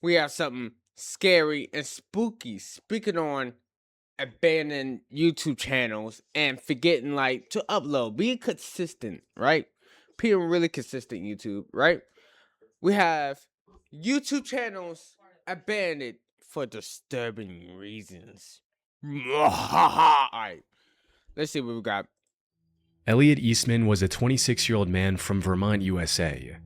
we have something scary and spooky. Speaking on abandoning YouTube channels and forgetting like to upload, being consistent, right? Being really consistent YouTube, right? We have YouTube channels abandoned for disturbing reasons. Alright, let's see what we got. Elliot Eastman was a 26-year-old man from Vermont, USA.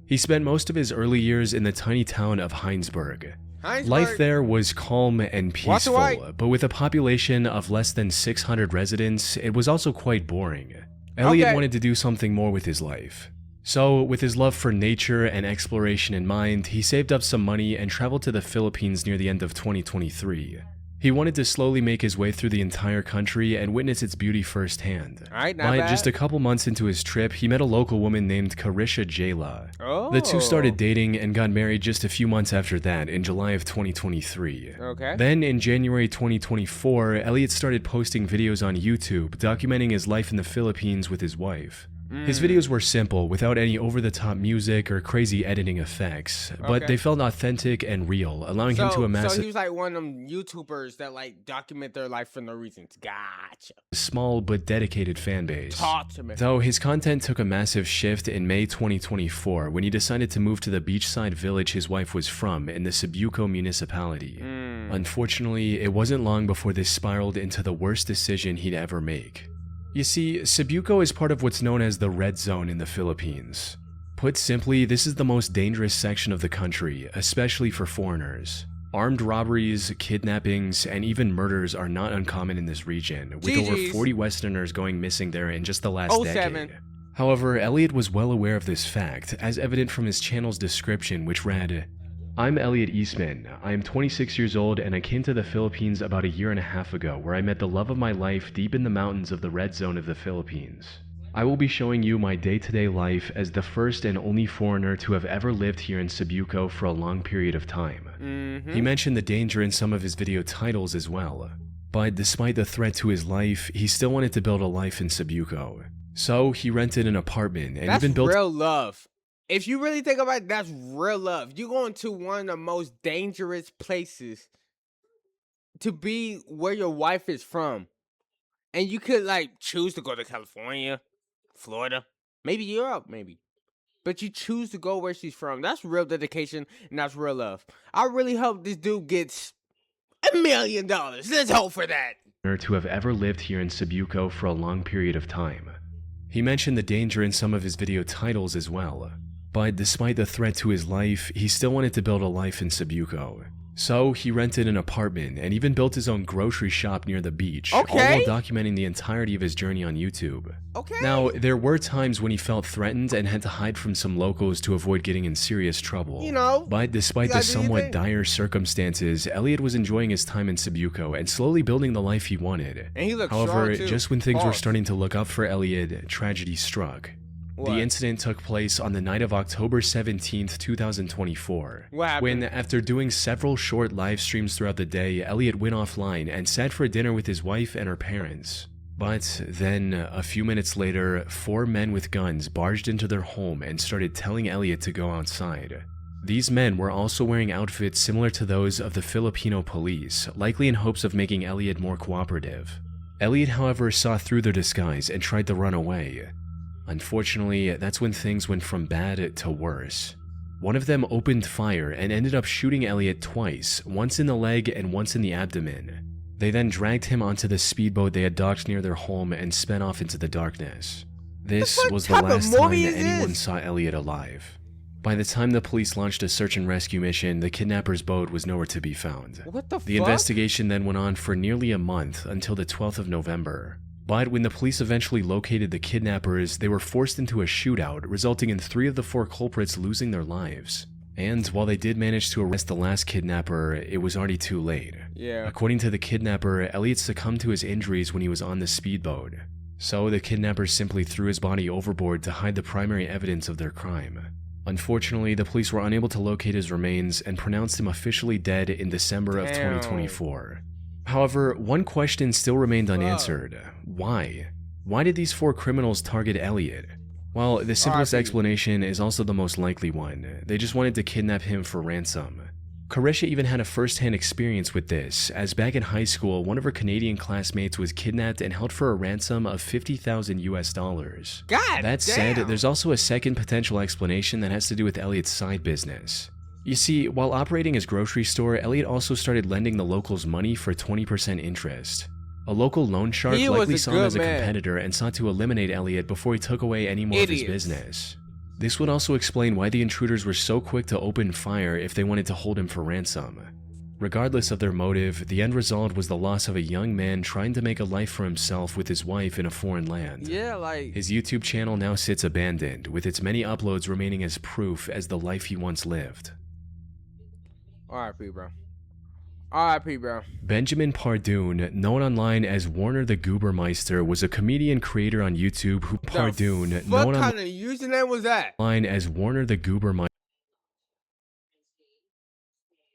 He spent most of his early years in the tiny town of Heinsberg. Life there was calm and peaceful, but with a population of less than 600 residents, it was also quite boring. Elliot wanted to do something more with his life. So, with his love for nature and exploration in mind, he saved up some money and traveled to the Philippines near the end of 2023. He wanted to slowly make his way through the entire country and witness its beauty firsthand. But just a couple months into his trip, he met a local woman named Carisha Jayla. The two started dating and got married just a few months after that in July of 2023. Then in January 2024, Elliot started posting videos on YouTube documenting his life in the Philippines with his wife. His videos were simple, without any over-the-top music or crazy editing effects, but they felt authentic and real, allowing him to amass So he was like one of them YouTubers that like document their life for no reason. Gotcha. A small but dedicated fan base. Talk to me. Though his content took a massive shift in May 2024 when he decided to move to the beachside village his wife was from in the Cebuco municipality. Unfortunately, it wasn't long before this spiraled into the worst decision he'd ever make. You see, Cebuco is part of what's known as the Red Zone in the Philippines. Put simply, this is the most dangerous section of the country, especially for foreigners. Armed robberies, kidnappings, and even murders are not uncommon in this region, with over 40 Westerners going missing there in just the last decade. However, Elliot was well aware of this fact, as evident from his channel's description, which read, "I'm Elliot Eastman. I am 26 years old and I came to the Philippines about a year and a half ago where I met the love of my life deep in the mountains of the Red Zone of the Philippines. I will be showing you my day-to-day life as the first and only foreigner to have ever lived here in Cebuco for a long period of time." He mentioned the danger in some of his video titles as well. But despite the threat to his life, he still wanted to build a life in Cebuco. So he rented an apartment and even built— That's real love. If you really think about it, that's real love. You're going to one of the most dangerous places to be where your wife is from. And you could like choose to go to California, Florida, maybe Europe, maybe. But you choose to go where she's from. That's real dedication and that's real love. I really hope this dude gets $1 million. Let's hope for that. To have ever lived here in Cebuco for a long period of time. He mentioned the danger in some of his video titles as well. But despite the threat to his life, he still wanted to build a life in Cebuco. So he rented an apartment and even built his own grocery shop near the beach, all while documenting the entirety of his journey on YouTube. Now, there were times when he felt threatened and had to hide from some locals to avoid getting in serious trouble. But despite the somewhat dire circumstances, Elliot was enjoying his time in Cebuco and slowly building the life he wanted. And he looked However, strong too. just when things were starting to look up for Elliot, tragedy struck. The incident took place on the night of October 17th, 2024. What happened? When, after doing several short live streams throughout the day, Elliot went offline and sat for dinner with his wife and her parents. But then, a few minutes later, 4 men with guns barged into their home and started telling Elliot to go outside. These men were also wearing outfits similar to those of the Filipino police, likely in hopes of making Elliot more cooperative. Elliot, however, saw through their disguise and tried to run away. Unfortunately, that's when things went from bad to worse. One of them opened fire and ended up shooting Elliot twice, once in the leg and once in the abdomen. They then dragged him onto the speedboat they had docked near their home and sped off into the darkness. This was the last time that anyone saw Elliot alive. By the time the police launched a search and rescue mission, the kidnapper's boat was nowhere to be found. What the fuck? The investigation then went on for nearly a month until the 12th of November. But when the police eventually located the kidnappers, they were forced into a shootout, resulting in 3 of the 4 culprits losing their lives. And while they did manage to arrest the last kidnapper, it was already too late. According to the kidnapper, Elliot succumbed to his injuries when he was on the speedboat. So the kidnappers simply threw his body overboard to hide the primary evidence of their crime. Unfortunately, the police were unable to locate his remains and pronounced him officially dead in December of 2024. However, one question still remained unanswered. Why? Why did these 4 criminals target Elliot? Well, the simplest explanation is also the most likely one. They just wanted to kidnap him for ransom. Carisha even had a first-hand experience with this, as back in high school, one of her Canadian classmates was kidnapped and held for a ransom of $50,000 US. God That said, damn. there's also a second potential explanation that has to do with Elliot's side business. You see, while operating his grocery store, Elliot also started lending the locals money for 20% interest. A local loan shark He was likely a saw him good as a man. competitor and sought to eliminate Elliot before he took away any more of his Idiots. business. This would also explain why the intruders were so quick to open fire if they wanted to hold him for ransom. Regardless of their motive, the end result was the loss of a young man trying to make a life for himself with his wife in a foreign land. Yeah, like, His YouTube channel now sits abandoned, with its many uploads remaining as proof as the life he once lived. R.I.P. bro. R.I.P. bro. Benjamin Pardoon, known online as Warner the Goobermeister, was a comedian creator on YouTube who Pardoon, What known kind of username was that? online as Warner the Goobermeister,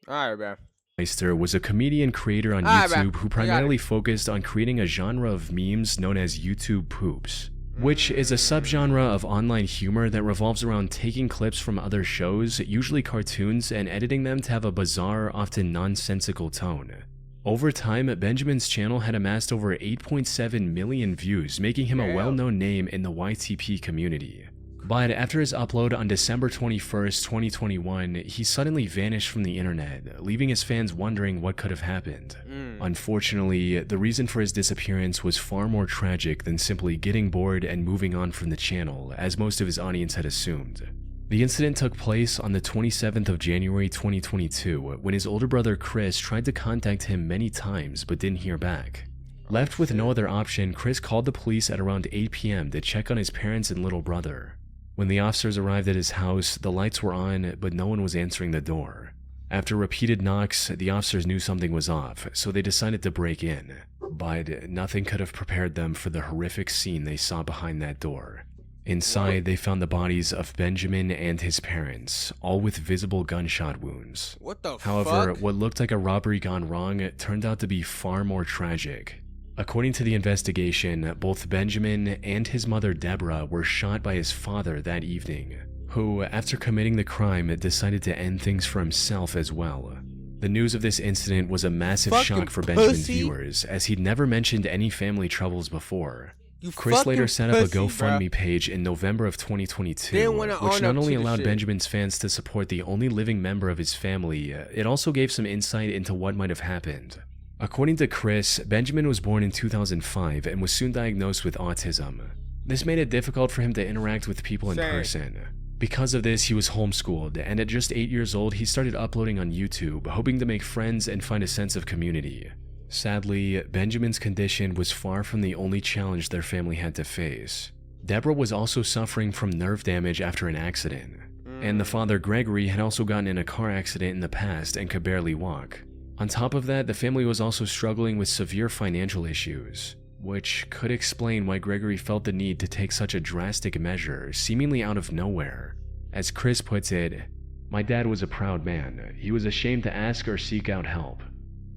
Alright, bro. was a comedian creator on Alright, YouTube bro. who primarily focused on creating a genre of memes known as YouTube poops, which is a subgenre of online humor that revolves around taking clips from other shows, usually cartoons, and editing them to have a bizarre, often nonsensical tone. Over time, Benjamin's channel had amassed over 8.7 million views, making him a well-known name in the YTP community. But after his upload on December 21st, 2021, he suddenly vanished from the internet, leaving his fans wondering what could have happened. Unfortunately, the reason for his disappearance was far more tragic than simply getting bored and moving on from the channel, as most of his audience had assumed. The incident took place on the 27th of January 2022, when his older brother Chris tried to contact him many times but didn't hear back. Left with no other option, Chris called the police at around 8 p.m. to check on his parents and little brother. When the officers arrived at his house, the lights were on, but no one was answering the door. After repeated knocks, the officers knew something was off, so they decided to break in. But nothing could have prepared them for the horrific scene they saw behind that door. Inside, they found the bodies of Benjamin and his parents, all with visible gunshot wounds. What the However, fuck? what looked like a robbery gone wrong turned out to be far more tragic. According to the investigation, both Benjamin and his mother Deborah were shot by his father that evening, who, after committing the crime, decided to end things for himself as well. The news of this incident was a massive Fucking shock for Benjamin's pussy. viewers, as he'd never mentioned any family troubles before. You Chris later fucking set up a pussy, GoFundMe bro. page in November of 2022, Didn't wanna which own not up to only the allowed shit. Benjamin's fans to support the only living member of his family, it also gave some insight into what might have happened. According to Chris, Benjamin was born in 2005 and was soon diagnosed with autism. This made it difficult for him to interact with people in Same. person. Because of this, he was homeschooled, and at just 8 years old, he started uploading on YouTube, hoping to make friends and find a sense of community. Sadly, Benjamin's condition was far from the only challenge their family had to face. Deborah was also suffering from nerve damage after an accident, and the father Gregory had also gotten in a car accident in the past and could barely walk. On top of that, the family was also struggling with severe financial issues, which could explain why Gregory felt the need to take such a drastic measure, seemingly out of nowhere. As Chris puts it, "My dad was a proud man. He was ashamed to ask or seek out help."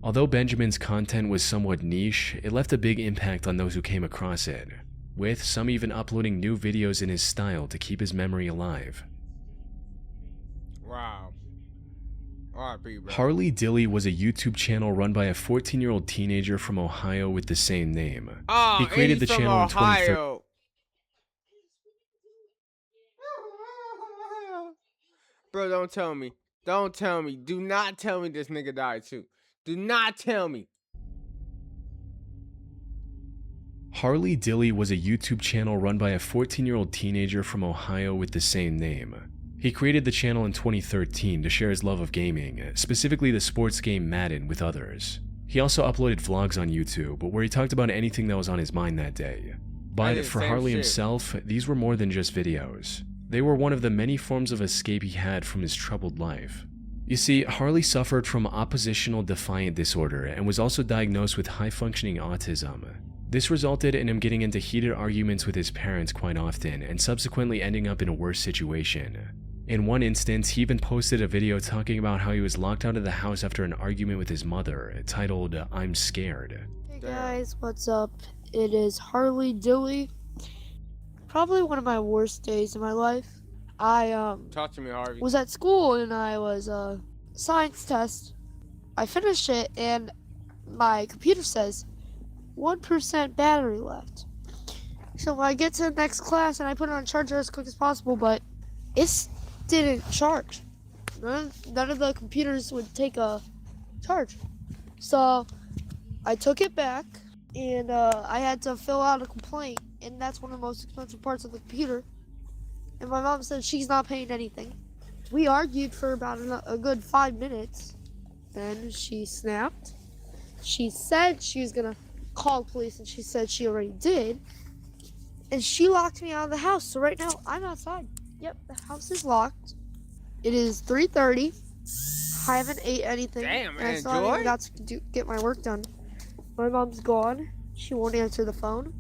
Although Benjamin's content was somewhat niche, it left a big impact on those who came across it, with some even uploading new videos in his style to keep his memory alive. Wow. R.I.P. bro. Harley Dilly was a YouTube channel run by a 14-year-old teenager from Ohio with the same name. Oh, He created the he's from channel in 2013. Ohio. Bro, don't tell me. Don't tell me. Do not tell me this nigga died too. Do not tell me. Harley Dilly was a YouTube channel run by a 14-year-old teenager from Ohio with the same name. He created the channel in 2013 to share his love of gaming, specifically the sports game Madden, with others. He also uploaded vlogs on YouTube, where he talked about anything that was on his mind that day. But did for same Harley shit. himself, these were more than just videos. They were one of the many forms of escape he had from his troubled life. You see, Harley suffered from oppositional defiant disorder and was also diagnosed with high-functioning autism. This resulted in him getting into heated arguments with his parents quite often and subsequently ending up in a worse situation. In one instance, he even posted a video talking about how he was locked out of the house after an argument with his mother, titled, "I'm Scared." Hey Damn. guys, what's up? It is Harley Dilly. Probably one of my worst days in my life. I Talk to me, Harvey. was at school and I was science test. I finished it, and my computer says 1% battery left. So I get to the next class, and I put it on charger as quick as possible, but it didn't charge. None of the computers would take a charge. So I took it back, and I had to fill out a complaint, and that's one of the most expensive parts of the computer. And my mom said she's not paying anything. We argued for about a good 5 minutes. Then she snapped. She said she was gonna call the police, and she said she already did. And she locked me out of the house. So right now I'm outside. Yep, the house is locked. It is 3:30. I haven't ate anything. Damn, and I man, still haven't even Joy. got to get my work done. My mom's gone. She won't answer the phone.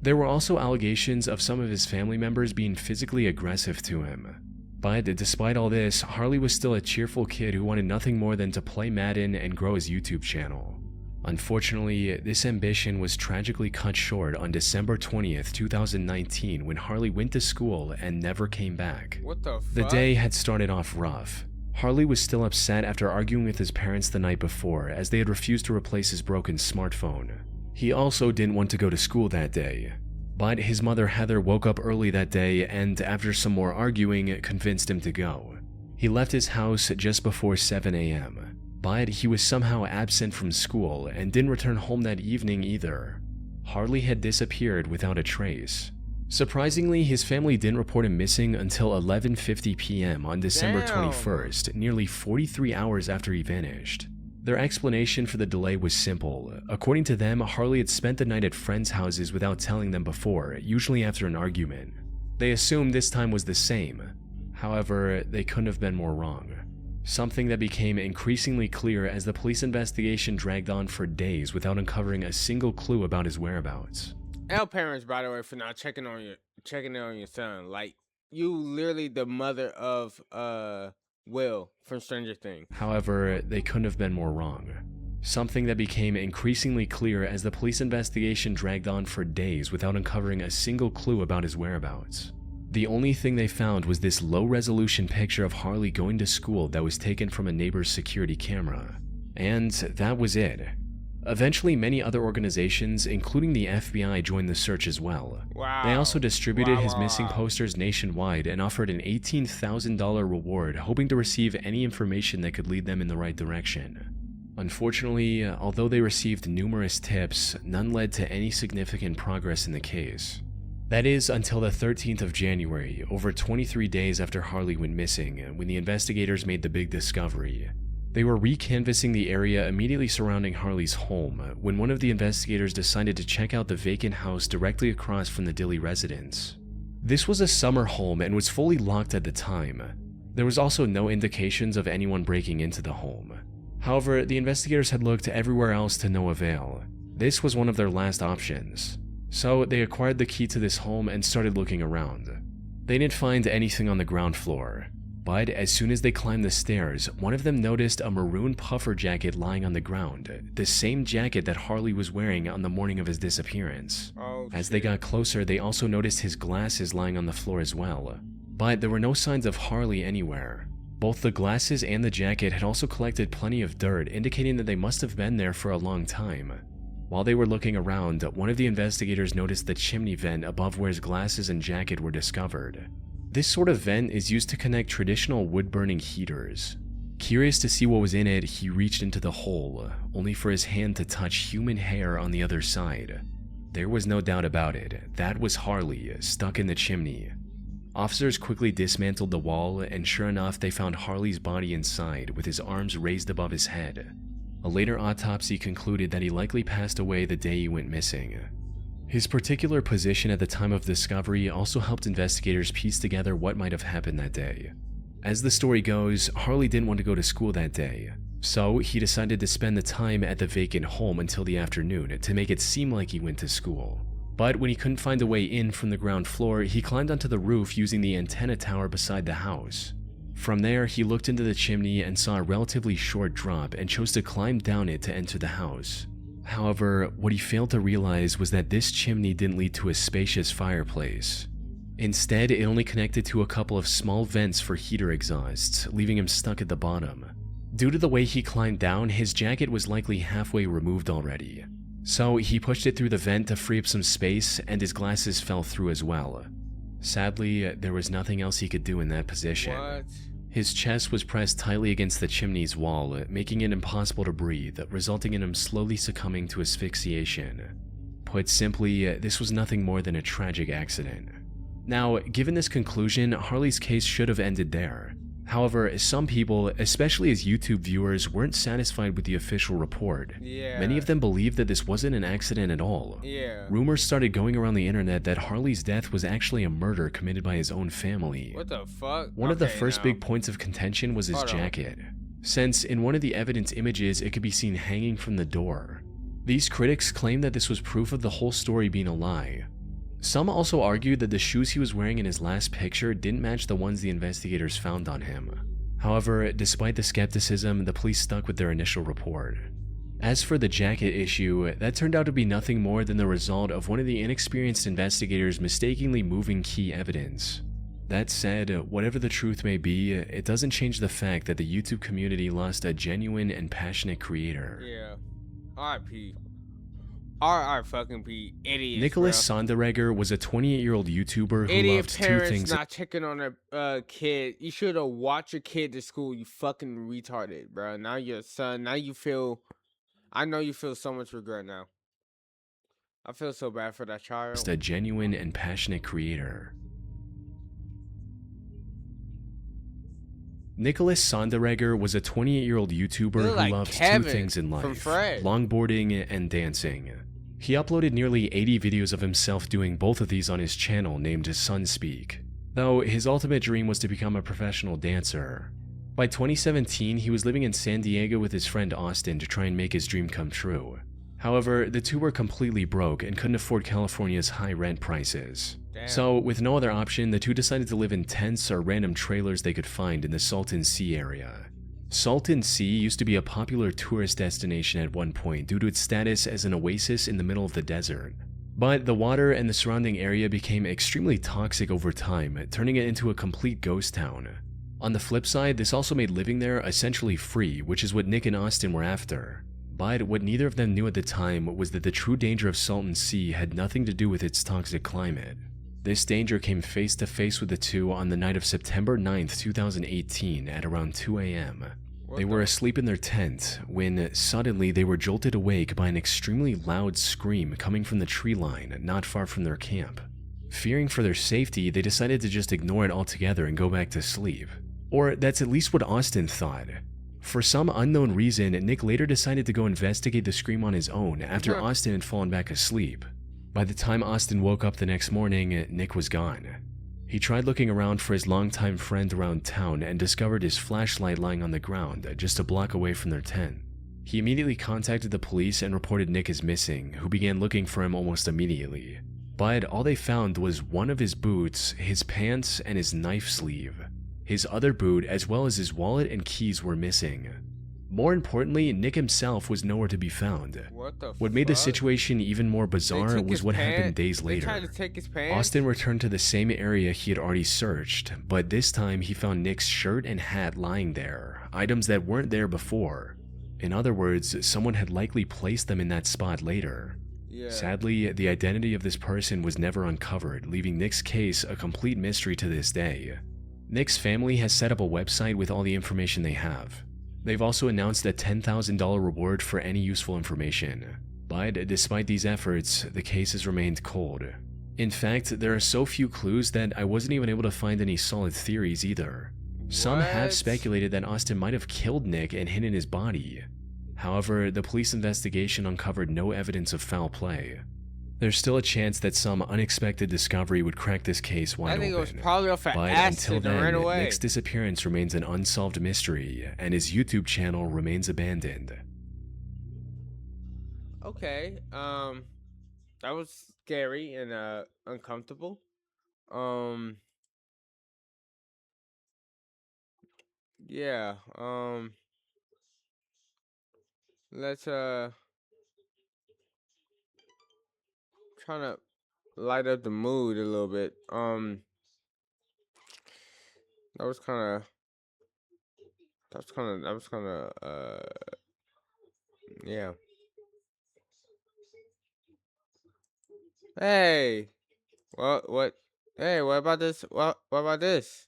There were also allegations of some of his family members being physically aggressive to him. But despite all this, Harley was still a cheerful kid who wanted nothing more than to play Madden and grow his YouTube channel. Unfortunately, this ambition was tragically cut short on December 20th, 2019 when Harley went to school and never came back. What the fuck? The day had started off rough. Harley was still upset after arguing with his parents the night before, as they had refused to replace his broken smartphone. He also didn't want to go to school that day. But his mother Heather woke up early that day and, after some more arguing, convinced him to go. He left his house just before 7 a.m., but he was somehow absent from school and didn't return home that evening either. Harley had disappeared without a trace. Surprisingly, his family didn't report him missing until 11:50 p.m. on December Damn. 21st, nearly 43 hours after he vanished. Their explanation for the delay was simple. According to them, Harley had spent the night at friends' houses without telling them before, usually after an argument. They assumed this time was the same. However, they couldn't have been more wrong. Something that became increasingly clear as the police investigation dragged on for days without uncovering a single clue about his whereabouts. L parents, by the way, for not checking in on your son. Like, you literally the mother of Will from Stranger Things. However, they couldn't have been more wrong. Something that became increasingly clear as the police investigation dragged on for days without uncovering a single clue about his whereabouts. The only thing they found was this low-resolution picture of Harley going to school that was taken from a neighbor's security camera. And that was it. Eventually, many other organizations, including the FBI, joined the search as well. Wow. They also distributed his Wow. missing posters nationwide and offered an $18,000 reward, hoping to receive any information that could lead them in the right direction. Unfortunately, although they received numerous tips, none led to any significant progress in the case. That is until the 13th of January, over 23 days after Harley went missing, when the investigators made the big discovery. They were recanvassing the area immediately surrounding Harley's home when one of the investigators decided to check out the vacant house directly across from the Dilly residence. This was a summer home and was fully locked at the time. There was also no indications of anyone breaking into the home. However, the investigators had looked everywhere else to no avail. This was one of their last options. So they acquired the key to this home and started looking around. They didn't find anything on the ground floor. But as soon as they climbed the stairs, one of them noticed a maroon puffer jacket lying on the ground, the same jacket that Harley was wearing on the morning of his disappearance. Oh, As they got closer, they also noticed his glasses lying on the floor as well. But there were no signs of Harley anywhere. Both the glasses and the jacket had also collected plenty of dirt, indicating that they must have been there for a long time. While they were looking around, one of the investigators noticed the chimney vent above where his glasses and jacket were discovered. This sort of vent is used to connect traditional wood-burning heaters. Curious to see what was in it, he reached into the hole, only for his hand to touch human hair on the other side. There was no doubt about it, that was Harley, stuck in the chimney. Officers quickly dismantled the wall, and sure enough, they found Harley's body inside, with his arms raised above his head. A later autopsy concluded that he likely passed away the day he went missing. His particular position at the time of discovery also helped investigators piece together what might have happened that day. As the story goes, Harley didn't want to go to school that day, so he decided to spend the time at the vacant home until the afternoon to make it seem like he went to school. But when he couldn't find a way in from the ground floor, he climbed onto the roof using the antenna tower beside the house. From there, he looked into the chimney and saw a relatively short drop and chose to climb down it to enter the house. However, what he failed to realize was that this chimney didn't lead to a spacious fireplace. Instead, it only connected to a couple of small vents for heater exhausts, leaving him stuck at the bottom. Due to the way he climbed down, his jacket was likely halfway removed already. So he pushed it through the vent to free up some space, and his glasses fell through as well. Sadly, there was nothing else he could do in that position. What? His chest was pressed tightly against the chimney's wall, making it impossible to breathe, resulting in him slowly succumbing to asphyxiation. Put simply, this was nothing more than a tragic accident. Now, given this conclusion, Harley's case should have ended there. However, some people, especially as YouTube viewers, weren't satisfied with the official report. Yeah. Many of them believed that this wasn't an accident at all. Yeah. Rumors started going around the internet that Harley's death was actually a murder committed by his own family. What the fuck? One of the first big points of contention was his jacket, since in one of the evidence images it could be seen hanging from the door. These critics claimed that this was proof of the whole story being a lie. Some also argued that the shoes he was wearing in his last picture didn't match the ones the investigators found on him. However, despite the skepticism, the police stuck with their initial report. As for the jacket issue, that turned out to be nothing more than the result of one of the inexperienced investigators mistakenly moving key evidence. That said, whatever the truth may be, it doesn't change the fact that the YouTube community lost a genuine and passionate creator. Yeah. R.I.P. R.I.P. Idiots. Nicholas Sonderegger was a 28-year-old YouTuber who Idiot loved two parents things. not checking on their kid. You should have watched your kid to school. You fucking retarded, bro. Now your son. Now you feel. I know you feel so much regret now. I feel so bad for that child. A genuine and passionate creator. Nicholas Sonderegger was a 28-year-old YouTuber who loved two things in life: longboarding and dancing. He uploaded nearly 80 videos of himself doing both of these on his channel named Sunspeak, though his ultimate dream was to become a professional dancer. By 2017, he was living in San Diego with his friend Austin to try and make his dream come true. However, the two were completely broke and couldn't afford California's high rent prices. Damn. So, with no other option, the two decided to live in tents or random trailers they could find in the Salton Sea area. Salton Sea used to be a popular tourist destination at one point due to its status as an oasis in the middle of the desert. But the water and the surrounding area became extremely toxic over time, turning it into a complete ghost town. On the flip side, this also made living there essentially free, which is what Nick and Austin were after. But what neither of them knew at the time was that the true danger of Salton Sea had nothing to do with its toxic climate. This danger came face to face with the two on the night of September 9th, 2018 at around 2 a.m. They were asleep in their tent when suddenly they were jolted awake by an extremely loud scream coming from the tree line not far from their camp. Fearing for their safety, they decided to just ignore it altogether and go back to sleep. Or that's at least what Austin thought. For some unknown reason, Nick later decided to go investigate the scream on his own after Austin had fallen back asleep. By the time Austin woke up the next morning, Nick was gone. He tried looking around for his longtime friend around town and discovered his flashlight lying on the ground just a block away from their tent. He immediately contacted the police and reported Nick as missing, who began looking for him almost immediately. But all they found was one of his boots, his pants, and his knife sleeve. His other boot, as well as his wallet and keys, were missing. More importantly, Nick himself was nowhere to be found. What made the situation even more bizarre was what happened days later. Austin returned to the same area he had already searched, but this time he found Nick's shirt and hat lying there, items that weren't there before. In other words, someone had likely placed them in that spot later. Sadly, the identity of this person was never uncovered, leaving Nick's case a complete mystery to this day. Nick's family has set up a website with all the information they have. They've also announced a $10,000 reward for any useful information. But despite these efforts, the case has remained cold. In fact, there are so few clues that I wasn't even able to find any solid theories either. Some have speculated that Austin might have killed Nick and hidden his body. However, the police investigation uncovered no evidence of foul play. There's still a chance that some unexpected discovery would crack this case wide open. I think it was probably off an But acid until and ran then, away. Nick's disappearance remains an unsolved mystery, and his YouTube channel remains abandoned. Okay, that was scary and uncomfortable. Yeah, let's trying to light up the mood a little bit. That Yeah. Hey, what? Hey, what about this? What about this?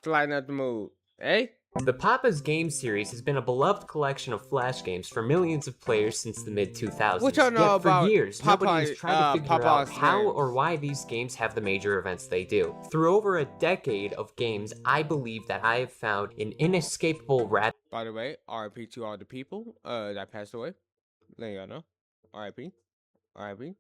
To lighten up the mood. Hey? The Papa's game series has been a beloved collection of flash games for millions of players since the mid-2000s. What y'all know Yet for about years, nobody has tried to figure out Papa's how games? or why these games have the major events they do. Through over a decade of games, I believe that I have found an inescapable By the way, RIP to all the people that passed away. Let y'all know. RIP. RIP.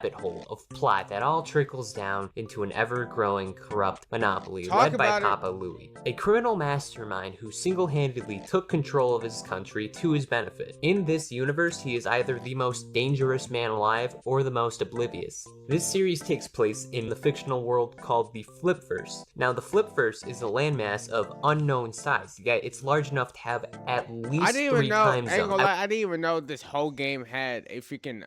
rabbit hole of plot that all trickles down into an ever-growing corrupt monopoly Talk led by about it. Papa Louie, a criminal mastermind who single-handedly took control of his country to his benefit. In this universe, he is either the most dangerous man alive or the most oblivious. This series takes place in the fictional world called the Flipverse. Now, the Flipverse is a landmass of unknown size, yet it's large enough to have at least I didn't 3 even know. I time ain't zones. gonna lie. I didn't even know this whole game had a freaking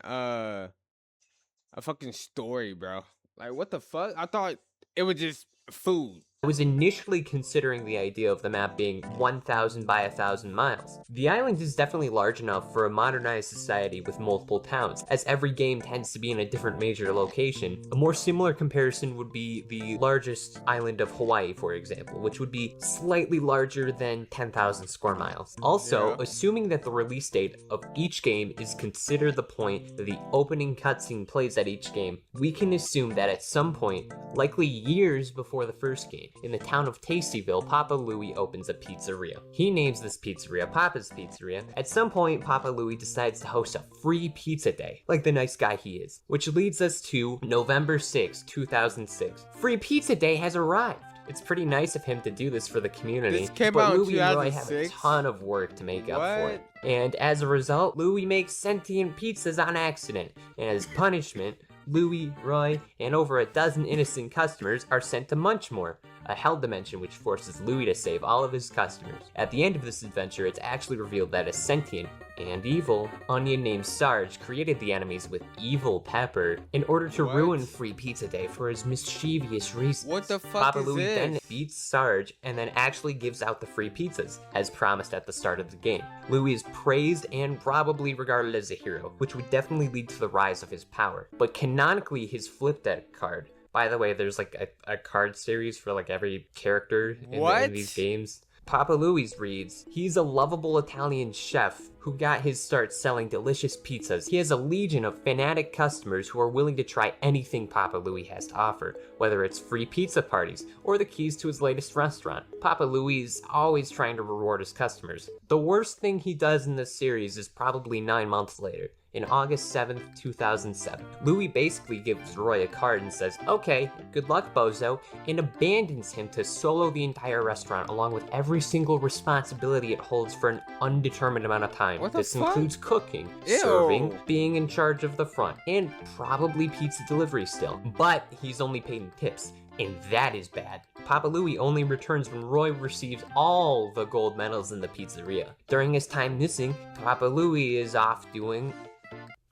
a fucking story, bro. Like, what the fuck? I thought it was just food. I was initially considering the idea of the map being 1,000 by 1,000 miles. The island is definitely large enough for a modernized society with multiple towns, as every game tends to be in a different major location. A more similar comparison would be the largest island of Hawaii, for example, which would be slightly larger than 10,000 square miles. Also, assuming that the release date of each game is considered the point that the opening cutscene plays at each game, we can assume that at some point, likely years before the first game, in the town of Tastyville, Papa Louie opens a pizzeria. He names this pizzeria Papa's Pizzeria. At some point, Papa Louie decides to host a free pizza day, like the nice guy he is, which leads us to November 6, 2006. Free pizza day has arrived. It's pretty nice of him to do this for the community, This came but out in Louie and Roy have a 2006? ton of work to make up for What? it. And as a result, Louie makes sentient pizzas on accident, and as punishment, Louie, Roy, and over a dozen innocent customers are sent to Munchmore, a hell dimension which forces Louie to save all of his customers. At the end of this adventure, it's actually revealed that a sentient and evil onion named Sarge created the enemies with evil pepper in order to What? ruin Free Pizza Day for his mischievous reasons. What the fuck Papa is Louie then this? beats Sarge and then actually gives out the free pizzas, as promised at the start of the game. Louie is praised and probably regarded as a hero, which would definitely lead to the rise of his power. But canonically, his flip deck card, by the way, there's like a card series for like every character in these games. Papa Louie's reads, he's a lovable Italian chef who got his start selling delicious pizzas. He has a legion of fanatic customers who are willing to try anything Papa Louie has to offer, whether it's free pizza parties or the keys to his latest restaurant. Papa Louie is always trying to reward his customers. The worst thing he does in this series is probably 9 months later. In August 7th, 2007. Louie basically gives Roy a card and says, okay, good luck, bozo, and abandons him to solo the entire restaurant along with every single responsibility it holds for an undetermined amount of time. What the This fuck? includes cooking, Ew. serving, being in charge of the front, and probably pizza delivery still. But he's only paid in tips, and that is bad. Papa Louie only returns when Roy receives all the gold medals in the pizzeria. During his time missing, Papa Louie is off doing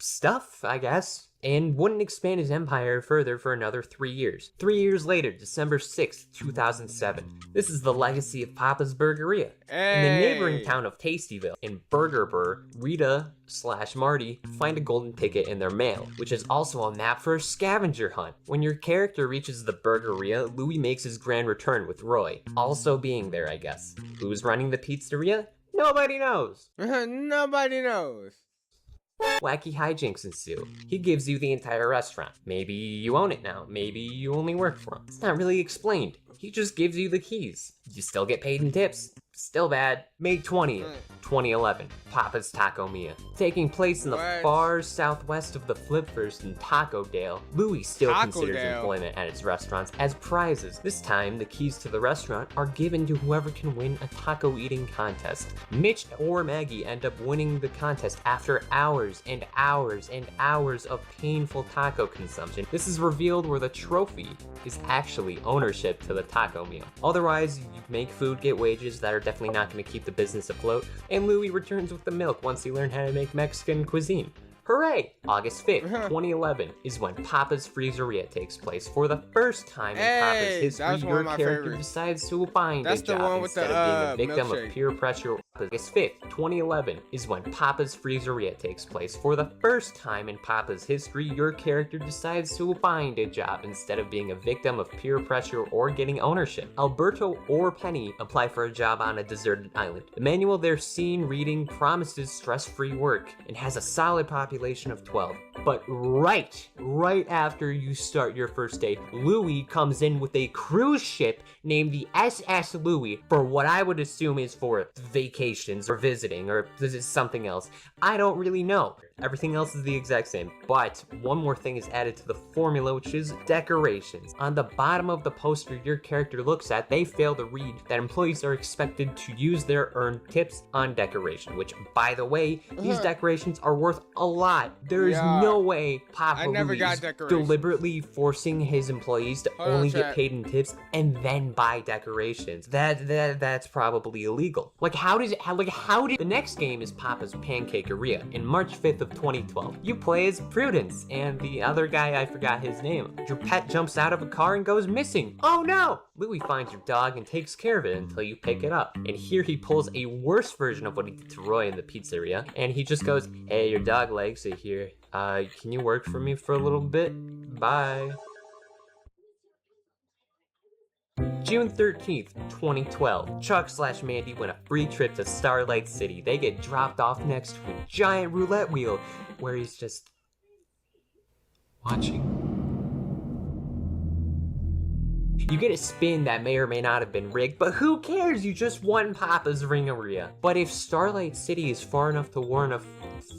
stuff, I guess, and wouldn't expand his empire further for another 3 years. 3 years later, December 6th, 2007. This is the legacy of Papa's Burgeria. In the neighboring town of Tastyville, in Burger Burr, Rita/Marty find a golden ticket in their mail, which is also a map for a scavenger hunt. When your character reaches the Burgeria, Louie makes his grand return with Roy, also being there, I guess. Who's running the pizzeria? Nobody knows. Nobody knows. Wacky hijinks ensue. He gives you the entire restaurant. Maybe you own it now. Maybe you only work for him. It's not really explained. He just gives you the keys. You still get paid in tips. Still bad. May 20th, 2011. Papa's Taco Mia. Taking place in the What? far southwest of the Flipverse in Taco Dale, Louie still Taco considers Dale. employment at its restaurants as prizes. This time, the keys to the restaurant are given to whoever can win a taco eating contest. Mitch or Maggie end up winning the contest after hours and hours and hours of painful taco consumption. This is revealed where the trophy is actually ownership to the taco meal. Otherwise, you make food, get wages that are definitely not going to keep the business afloat, and Louie returns with the milk once he learned how to make Mexican cuisine. Hooray! August 5th, 2011 is when Papa's Freezeria takes place. For the first time in Papa's Hey, that was history, one your of my character favorites. decides to find That's a the job one with the, instead of being a victim milkshake. of peer pressure. August 5th, 2011 is when Papa's Freezeria takes place. For the first time in Papa's history, your character decides to find a job instead of being a victim of peer pressure or getting ownership. Alberto or Penny apply for a job on a deserted island. The manual they're seen reading promises stress-free work and has a solid population of 12. But right after you start your first day, Louis comes in with a cruise ship named the SS Louis for what I would assume is for vacations or visiting, or this is something else. I don't really know. Everything else is the exact same, but one more thing is added to the formula, which is decorations. On the bottom of the poster your character looks at, they fail to read that employees are expected to use their earned tips on decoration, which, by the way, these decorations are worth a lot. There is no way Papa never Louis got is decorations. deliberately forcing his employees to Hold on, only get chat. paid in tips and then buy decorations. That's probably illegal. How did the next game is Papa's Pancakeria in March 5th of 2012. You play as Prudence and the other guy, I forgot his name. Your pet jumps out of a car and goes missing. Oh no! Louis finds your dog and takes care of it until you pick it up. And here he pulls a worse version of what he did to Roy in the pizzeria. And he just goes, hey, your dog likes it here. Can you work for me for a little bit? Bye. June 13th, 2012, Chuck/Mandy win a free trip to Starlight City. They get dropped off next to a giant roulette wheel where he's just watching. You get a spin that may or may not have been rigged, but who cares? You just won Papa's Ringeria. But if Starlight City is far enough to warrant a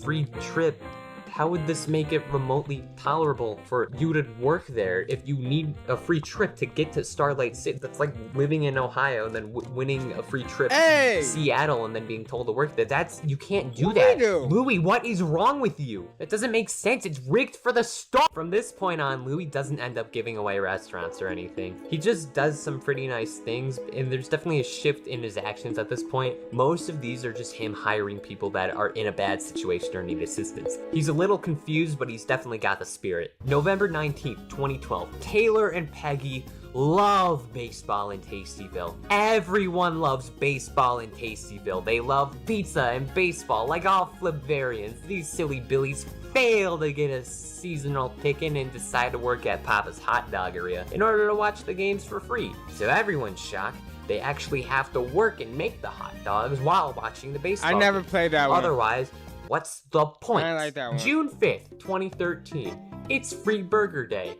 free trip, how would this make it remotely tolerable for you to work there if you need a free trip to get to Starlight City? That's like living in Ohio and then winning a free trip to Seattle and then being told to work there. You can't do that. Louis, what is wrong with you? That doesn't make sense. It's rigged for the start. From this point on, Louis doesn't end up giving away restaurants or anything. He just does some pretty nice things, and there's definitely a shift in his actions at this point. Most of these are just him hiring people that are in a bad situation or need assistance. He's a little confused, but he's definitely got the spirit. November 19th, 2012. Taylor and Peggy love baseball in Tastyville. Everyone loves baseball in Tastyville. They love pizza and baseball, like all flip variants. These silly billies fail to get a seasonal ticket and decide to work at Papa's Hot Doggeria in order to watch the games for free. So everyone's shocked. They actually have to work and make the hot dogs while watching the baseball. I never played that one. Otherwise, what's the point? I like that one. June 5th, 2013. It's Free Burger Day.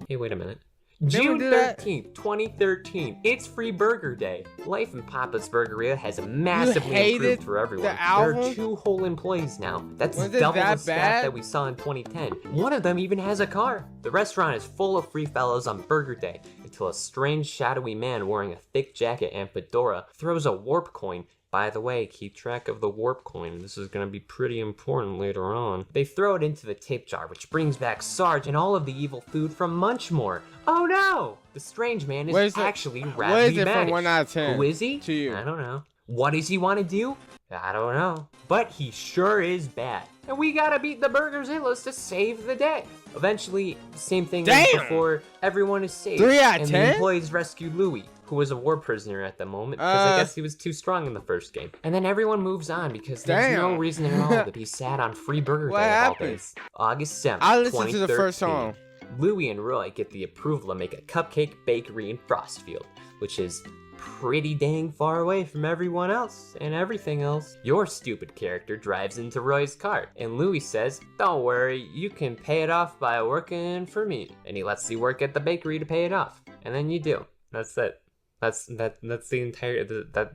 Hey, wait a minute. June 13th, 2013. It's Free Burger Day. Life in Papa's Burgeria has massively improved for everyone. There are 2 whole employees now. That's double the staff that we saw in 2010. One of them even has a car. The restaurant is full of free fellows on Burger Day until a strange shadowy man wearing a thick jacket and fedora throws a warp coin. By the way, keep track of the warp coin. This is going to be pretty important later on. They throw it into the tip jar, which brings back Sarge and all of the evil food from Munchmore. Oh no! The strange man is actually Ravy What is it from Manish. 1 out of 10? Who is he? To you. I don't know. What does he want to do? I don't know. But he sure is bad. And we gotta beat the Burgers Illas to save the day. Eventually, same thing as before, everyone is saved. 3 out of and 10? the employees rescue Louis, who was a war prisoner at the moment, because I guess he was too strong in the first game. And then everyone moves on because there's no reason at all to be sad on Free Burger Day of all days. August 7th, I listened to the first song. Louis and Roy get the approval to make a cupcake bakery in Frostfield, which is pretty dang far away from everyone else and everything else. Your stupid character drives into Roy's car, and Louis says, don't worry, you can pay it off by working for me. And he lets you work at the bakery to pay it off. And then you do. That's it. That's the entire,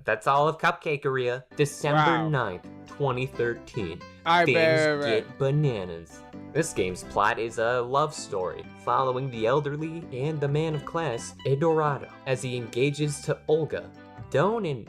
that's all of Cupcakeria. December 9th, 2013. Things get bananas. This game's plot is a love story following the elderly and the man of class, Eduardo, as he engages to Olga. Doan in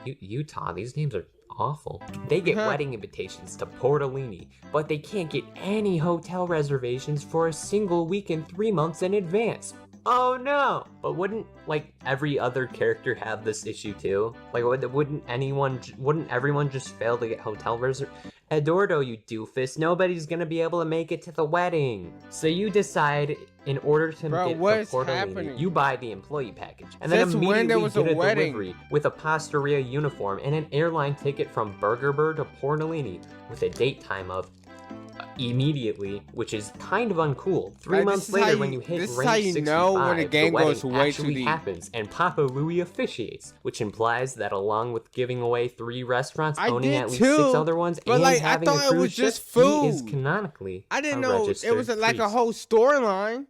Utah, these names are awful. They get wedding invitations to Portolini, but they can't get any hotel reservations for a single weekend 3 months in advance. Oh no! But wouldn't, like, every other character have this issue too? Like, wouldn't everyone just fail to get hotel reservations? Eduardo, you doofus, nobody's gonna be able to make it to the wedding. So you decide, in order to Bro, get what's the Portolini, happening? you buy the employee package. And then Since when immediately there was get a a wedding? delivery with a Pastoria uniform and an airline ticket from Burger Bird to Portolini with a date time of immediately, which is kind of uncool. 3 Like, months this is how later, you- when you hit this is rank how you 65, know when a game the wedding goes way too actually deep. happens, and Papa Louie officiates, which implies that along with giving away 3 restaurants, I owning did at least too, 6 other ones, but, and like, I having thought a it cruise was just ship, he is food. canonically I didn't a know it registered was like a priest. whole storyline.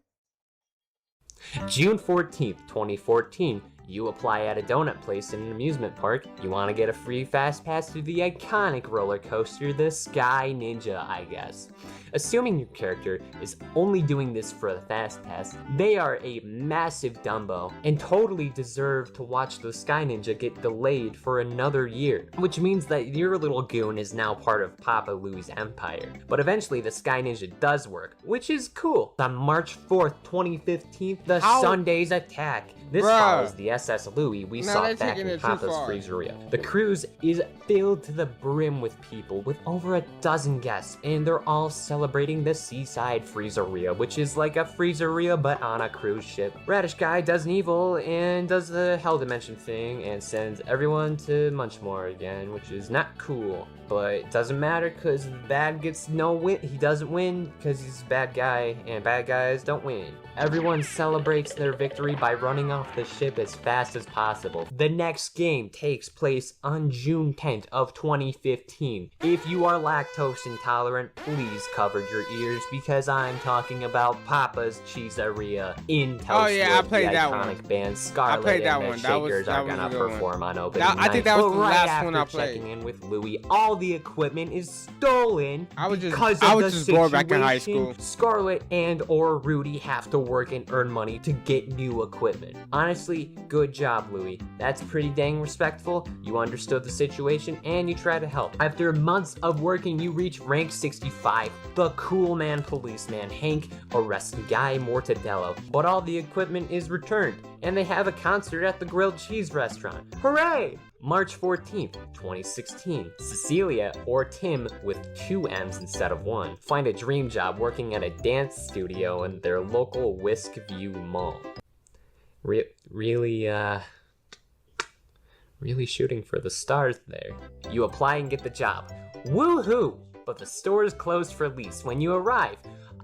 June 14th, 2014, you apply at a donut place in an amusement park. You want to get a free fast pass to the iconic roller coaster, the Sky Ninja, I guess. Assuming your character is only doing this for the fast pass, they are a massive Dumbo and totally deserve to watch the Sky Ninja get delayed for another year, which means that your little goon is now part of Papa Louie's empire. But eventually the Sky Ninja does work, which is cool. On March 4th, 2015, the Sundays attack. This Bruh. follows the SS Louie we Now saw they're back taking in it too Papa's far. Freezeria. The cruise is filled to the brim with people, with over a dozen guests, and they're all celebrating the Seaside Freezeria, which is like a Freezeria but on a cruise ship. Radish Guy does an evil and does the Hell Dimension thing and sends everyone to Munchmore again, which is not cool. But it doesn't matter because the bad gets no win. He doesn't win because he's a bad guy, and bad guys don't win. Everyone celebrates their victory by running off the ship as fast as possible. The next game takes place on June 10th of 2015. If you are lactose intolerant, please cover your ears because I'm talking about Papa's Cheeseria in Toastwood. Oh, yeah, I played the that iconic one. band Scarlet played that and the one. That was- Shakers that are was a gonna good one. perform on opening I night. think that was But the right last one I after played. checking in with Louie, all the equipment is stolen. I was because just of bored the back in high situation. school. Scarlet and or Rudy have to work and earn money to get new equipment. Honestly, good job, Louie. That's pretty dang respectful. You understood the situation and you tried to help. After months of working, you reach rank 65. The cool man policeman Hank arrests Guy Mortadello, but all the equipment is returned, and they have a concert at the grilled cheese restaurant. Hooray! March 14th, 2016. Cecilia, or Tim with 2 M's instead of 1, find a dream job working at a dance studio in their local Whisk View Mall. Really shooting for the stars there. You apply and get the job. Woohoo! But the store is closed for lease when you arrive.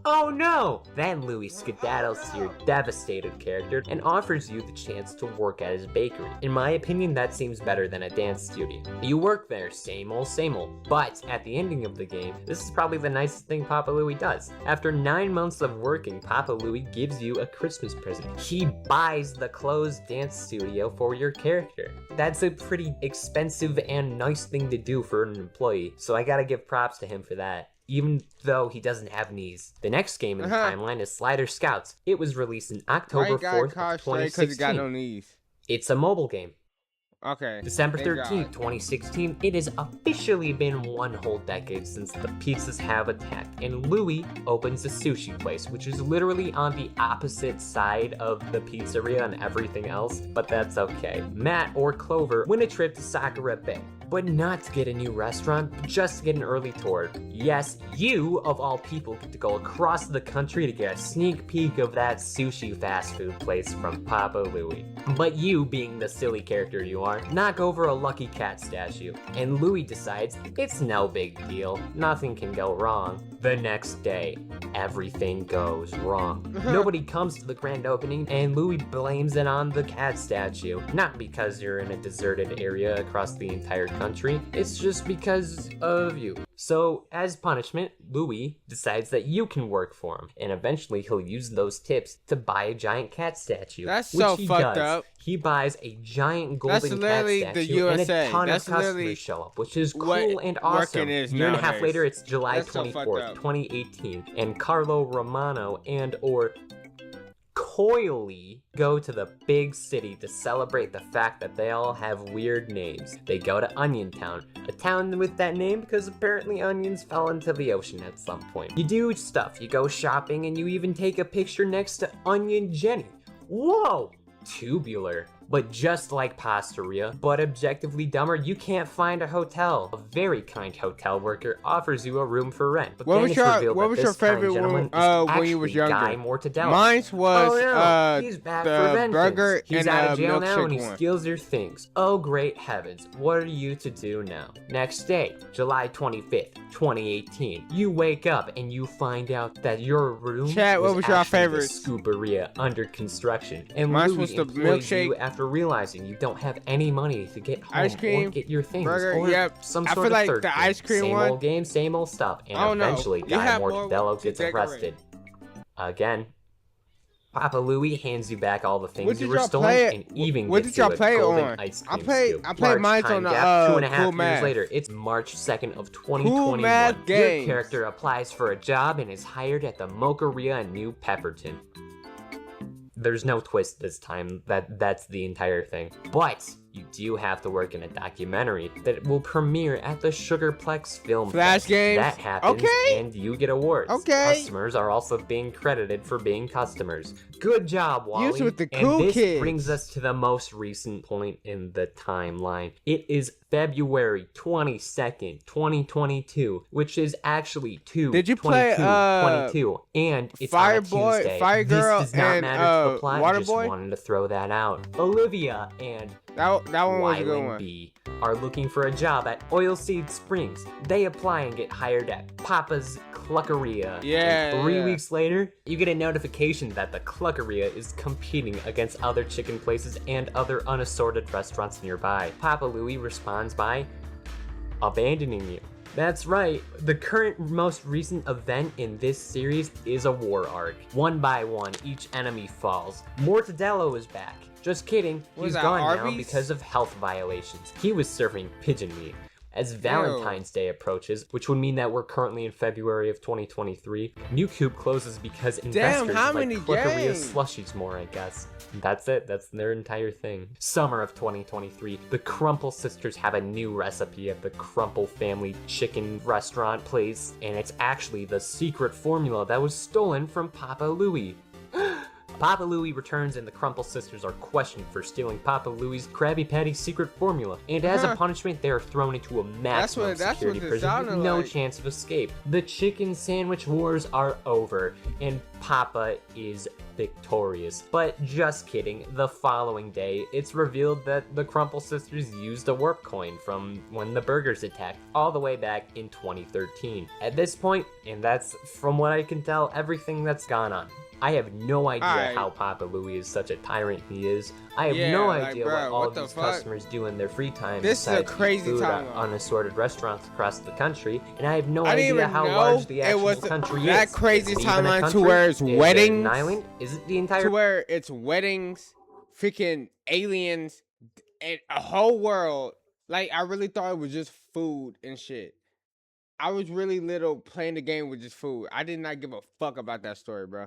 Oh no! Then Louie skedaddles to your devastated character and offers you the chance to work at his bakery. In my opinion, that seems better than a dance studio. You work there, same old, but at the ending of the game, this is probably the nicest thing Papa Louie does. After 9 months of working, Papa Louie gives you a Christmas present. He buys the closed dance studio for your character. That's a pretty expensive and nice thing to do for an employee, so I gotta give props to him for that, even though he doesn't have knees. The next game in the timeline is Slider Scouts. It was released in October 4th, of 2016. He got no knees. It's a mobile game. Okay. December thank 13th, God. 2016, it has officially been 1 whole decade since the pizzas have attacked, and Louie opens a sushi place, which is literally on the opposite side of the pizzeria and everything else, but that's okay. Matt or Clover win a trip to Sakura Bay, but not to get a new restaurant, but just to get an early tour. Yes, you, of all people, get to go across the country to get a sneak peek of that sushi fast food place from Papa Louie. But you, being the silly character you are, knock over a lucky cat statue, and Louie decides it's no big deal, nothing can go wrong. The next day, everything goes wrong. Nobody comes to the grand opening, and Louie blames it on the cat statue. Not because you're in a deserted area across the entire country, it's just because of you. So, as punishment, Louie decides that you can work for him, and eventually he'll use those tips to buy a giant cat statue. That's which so he fucked does. up. He buys a giant golden That's cat literally statue the and USA. a ton That's of customers literally show up, which is what cool and awesome. working is A year and a half nowadays. later, it's July That's so fucked 24th, up. 2018, and Carlo Romano and or coyly go to the big city to celebrate the fact that they all have weird names. They go to Onion Town, a town with that name because apparently onions fell into the ocean at some point. You do stuff, you go shopping, and you even take a picture next to Onion Jenny. Whoa! Tubular. But just like Pastaria, but objectively dumber, you can't find a hotel. A very kind hotel worker offers you a room for rent. But then it's revealed that this favorite kind gentleman one is when you was actually Guy younger? Mortadello. Mine was Oh no, he's back for the vengeance. burger He's and out of jail now and he milkshake one. steals your things. Oh great heavens, what are you to do now? Next day, July 25th, 2018. You wake up and you find out that your room Chat, what was your actually favorite? the Scooperia under construction. And Mine Louis was the employs you milkshake. after realizing you don't have any money to get home Ice or cream, get your things burger, or yep. some I sort feel of like third the game. ice cream Same one- old game, same old stuff. And I don't know. eventually You Guy have more Mortadello to gets decorate. arrested. Again. Papa Louie hands you back all the What things did you were y'all stolen play? and even What gets did y'all you a play golden on? ice I cream played scoop. mine March on time the, gap, 2.5 Cool years Math. later. It's March 2nd of 2021. Math Your games. character applies for a job and is hired at the Mocharia in New Pepperton. There's no twist this time. That's the entire thing. But you do have to work in a documentary that will premiere at the Sugarplex Film Flash Fest. games? That happens, Okay. and you get awards. Okay. Customers are also being credited for being customers. Good job, Wally. with the cool and this kids. brings us to the most recent point in the timeline. It is February 22nd, 2022, which is actually 2 Did you play, 22, and it's on a Fireboy, Tuesday. Fire Girl, this does not and, matter to the plot, Water just Boy? wanted to throw that out. Olivia and That one was a good Wyland one. B are looking for a job at Oilseed Springs. They apply and get hired at Papa's Cluckeria. Yeah, And 3 yeah. weeks later, you get a notification that the Cluckeria is competing against other chicken places and other unassorted restaurants nearby. Papa Louie responds by abandoning you. That's right, the current most recent event in this series is a war arc. One by one, each enemy falls. Mortadello is back. Just kidding, Was he's that gone now Arby's? because of health violations. He was serving pigeon meat. As Valentine's Day approaches, which would mean that we're currently in February of 2023, New Coop closes because investors how like many Cluckeria games? slushies more, I guess. That's it, that's their entire thing. Summer of 2023, the Crumple sisters have a new recipe at the Crumple family chicken restaurant place, and it's actually the secret formula that was stolen from Papa Louie. Papa Louie returns and the Crumple sisters are questioned for stealing Papa Louie's Krabby Patty secret formula, and as a punishment they are thrown into a maximum security this prison with sounded no like. chance of escape. The chicken sandwich wars are over, and Papa is victorious. But just kidding, the following day, it's revealed that the Crumple sisters used a warp coin from when the burgers attacked, all the way back in 2013. At this point, and that's from what I can tell, everything that's gone on. I have no idea Alright. how Papa Louie is such a tyrant he is. I have Yeah, no like, idea bro, what all what of the these fuck? customers do in their free time This is a besides eat crazy food at timeline. unassorted restaurants across the country, and I have no I didn't idea even how know large the it actual was country that is. crazy Is it even a timeline to country? where it's Is it weddings? an island? Is it the entire To where it's weddings, freaking aliens, and a whole world. Like, I really thought it was just food and shit. I was really little playing the game with just food. I did not give a fuck about that story, bro.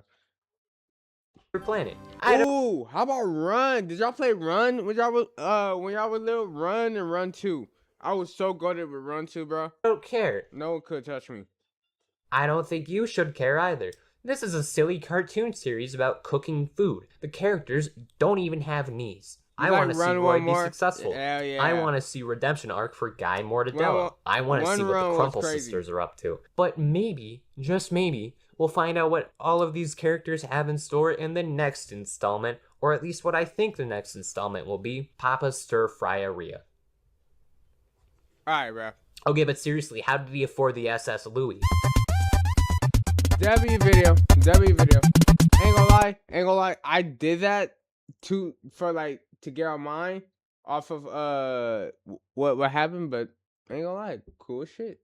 planet? Ooh, how about Run? Did y'all play Run when y'all were little? Run and Run 2. I was so good at Run 2, bro. I don't care. No one could touch me. I don't think you should care either. This is a silly cartoon series about cooking food. The characters don't even have knees. You I like want to see Run Roy One be more? successful. Hell yeah. I want to see redemption arc for Guy Mortadello. Well, I want to One see what Run the was Crumple crazy. sisters are up to. But maybe, just maybe, we'll find out what all of these characters have in store in the next installment, or at least what I think the next installment will be, Papa's Stir Fryeria. Alright, bro. Okay, but seriously, how did he afford the SS Louis? W video. Ain't gonna lie. I did that to get our mind off of what happened, but ain't gonna lie, cool shit.